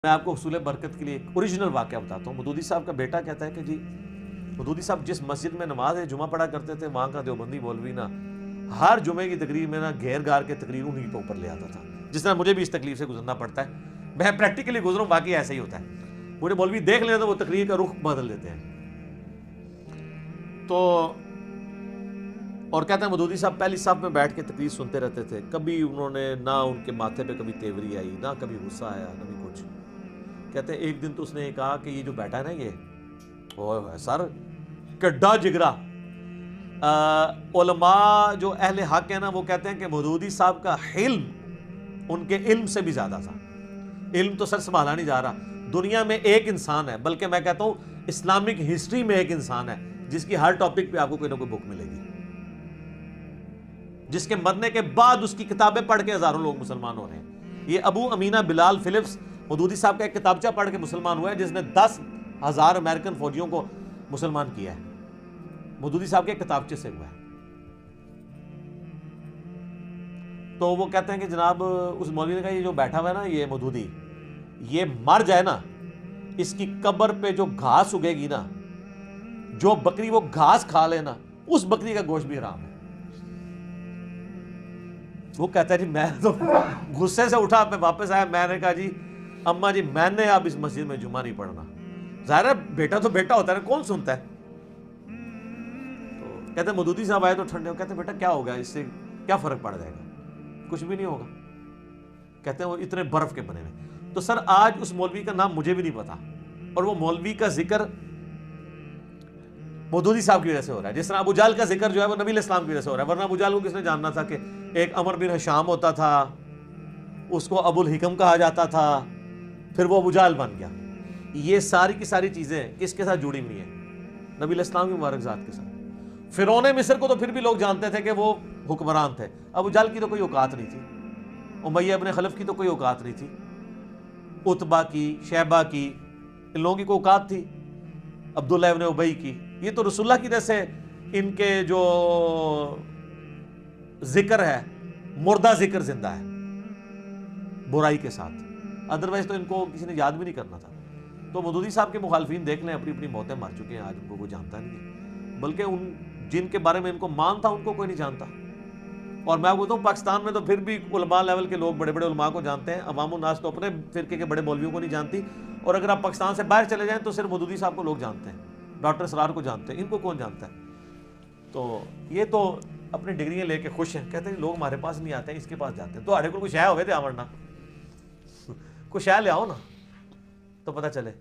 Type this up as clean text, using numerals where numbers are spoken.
میں آپ کو حصول برکت کے لیے ایک اوریجنل واقعہ بتاتا ہوں۔ مودودی صاحب کا بیٹا کہتا ہے کہ جی مودودی صاحب جس مسجد میں نماز جمعہ پڑھا کرتے تھے وہاں کا دیوبندی مولوی نا ہر جمعے کی تقریر میں نا گھیر گار کے تقریر انہی کے اوپر لے آتا تھا، جس طرح مجھے بھی اس تکلیف سے گزرنا پڑتا ہے۔ میں پریکٹیکلی گزروں، باقی ایسا ہی ہوتا ہے۔ مجھے مولوی دیکھ لیں تو وہ تقریر کا رخ بدل دیتے ہیں۔ تو اور کہتے ہیں مودودی صاحب پہلی صف میں بیٹھ کے تقریر سنتے رہتے تھے، کبھی انہوں نے نہ ان کے ماتھے پہ کبھی تیوری آئی، نہ کبھی غصہ آیا، نہ بھی کچھ۔ کہتے ہیں ایک دن تو اس نے کہا کہ یہ جو بیٹھا ہے نا یہ اوہ سر کڈا جگرا۔ علماء جو اہل حق ہیں نا وہ کہتے ہیں کہ مودودی صاحب کا علم ان کے علم سے بھی زیادہ تھا۔ علم تو سر سنبھالا نہیں جا رہا۔ دنیا میں ایک انسان ہے، بلکہ میں کہتا ہوں اسلامک ہسٹری میں ایک انسان ہے جس کی ہر ٹاپک پہ آپ کو کوئی نہ کوئی بک ملے گی، جس کے مرنے کے بعد اس کی کتابیں پڑھ کے ہزاروں لوگ مسلمان ہو رہے ہیں۔ یہ ابو امینہ بلال فلپس مودودی صاحب کا ایک کتابچہ پڑھ کے مسلمان ہوا ہے، جس نے 10,000 امریکن فوجیوں کو مسلمان کیا ہے۔ مودودی صاحب کے کتابچے سے ہوا ہے۔ تو وہ کہتے ہیں کہ جناب اس مولوی نے کہا یہ جو بیٹھا ہوا ہے نا یہ مودودی، یہ مر جائے نا، اس کی قبر پہ جو گھاس اگے گی نا، جو بکری وہ گھاس کھا لے نا، اس بکری کا گوشت بھی حرام ہے۔ وہ کہتا ہے جی میں تو غصے سے اٹھا، میں واپس آیا، میں نے کہا جی اماں جی میں نے اب اس مسجد میں جمعہ نہیں پڑھنا۔ ظاہر ہے بیٹا تو بیٹا ہوتا ہے، کون سنتا ہے۔ تو کہتے ہیں مودودی صاحب آئے تو ٹھنڈے ہو، کہتے ہیں بیٹا کیا ہوگا، اس سے کیا فرق پڑ جائے گا؟ کچھ بھی نہیں ہوگا۔ کہتے ہیں وہ اتنے برف کے بنے ہوئے۔ تو سر آج اس مولوی کا نام مجھے بھی نہیں پتا، اور وہ مولوی کا ذکر مودودی صاحب کی وجہ سے ہو رہا ہے، جس طرح ابو جہل کا ذکر جو ہے وہ نبی علیہ السلام کی وجہ سے ہو رہا ہے۔ ورنہ ابو جہل کو کس نے جاننا تھا کہ ایک عمر بن ہشام ہوتا تھا، اس کو ابو الحکم کہا جاتا تھا، پھر وہ ابو جہل بن گیا۔ یہ ساری کی ساری چیزیں کس کے ساتھ جڑی ہوئی ہیں؟ نبی علیہ السلام کی مبارک ذات کے ساتھ۔ فرعون مصر کو تو پھر بھی لوگ جانتے تھے کہ وہ حکمران تھے، ابو جہل کی تو کوئی اوقات نہیں تھی، امیہ ابن خلف کی تو کوئی اوقات نہیں تھی، عتبہ کی، شیبہ کی، ان لوگوں کی کوئی اوقات تھی، عبداللہ ابن ابی کی۔ یہ تو رسول اللہ کی طرف سے ان کے جو ذکر ہے، مردہ ذکر زندہ ہے برائی کے ساتھ، ادروائز تو ان کو کسی نے یاد بھی نہیں کرنا تھا۔ تو مودودی صاحب کے مخالفین دیکھ لیں، اپنی اپنی موتیں مر چکے ہیں، آج ان کو کوئی جانتا نہیں ہے، بلکہ ان جن کے بارے میں ان کو مان تھا ان کو کوئی نہیں جانتا۔ اور میں بولتا ہوں پاکستان میں تو پھر بھی علماء لیول کے لوگ بڑے بڑے علماء کو جانتے ہیں، عوام الناس تو اپنے فرقے کے بڑے مولویوں کو نہیں جانتی۔ اور اگر آپ پاکستان سے باہر چلے جائیں تو صرف مودودی صاحب کو لوگ جانتے ہیں، ڈاکٹر اسرار کو جانتے ہیں، ان کو کون جانتا ہے؟ تو یہ تو اپنی ڈگریاں لے کے خوش ہیں، کہتے ہیں لوگ ہمارے پاس نہیں آتے ہیں، اس کے پاس جاتے ہیں۔ تو ہمارے کو کوئی شے ہوئے تھے آورنا، کوئی شے لے آؤ نا تو پتہ چلے۔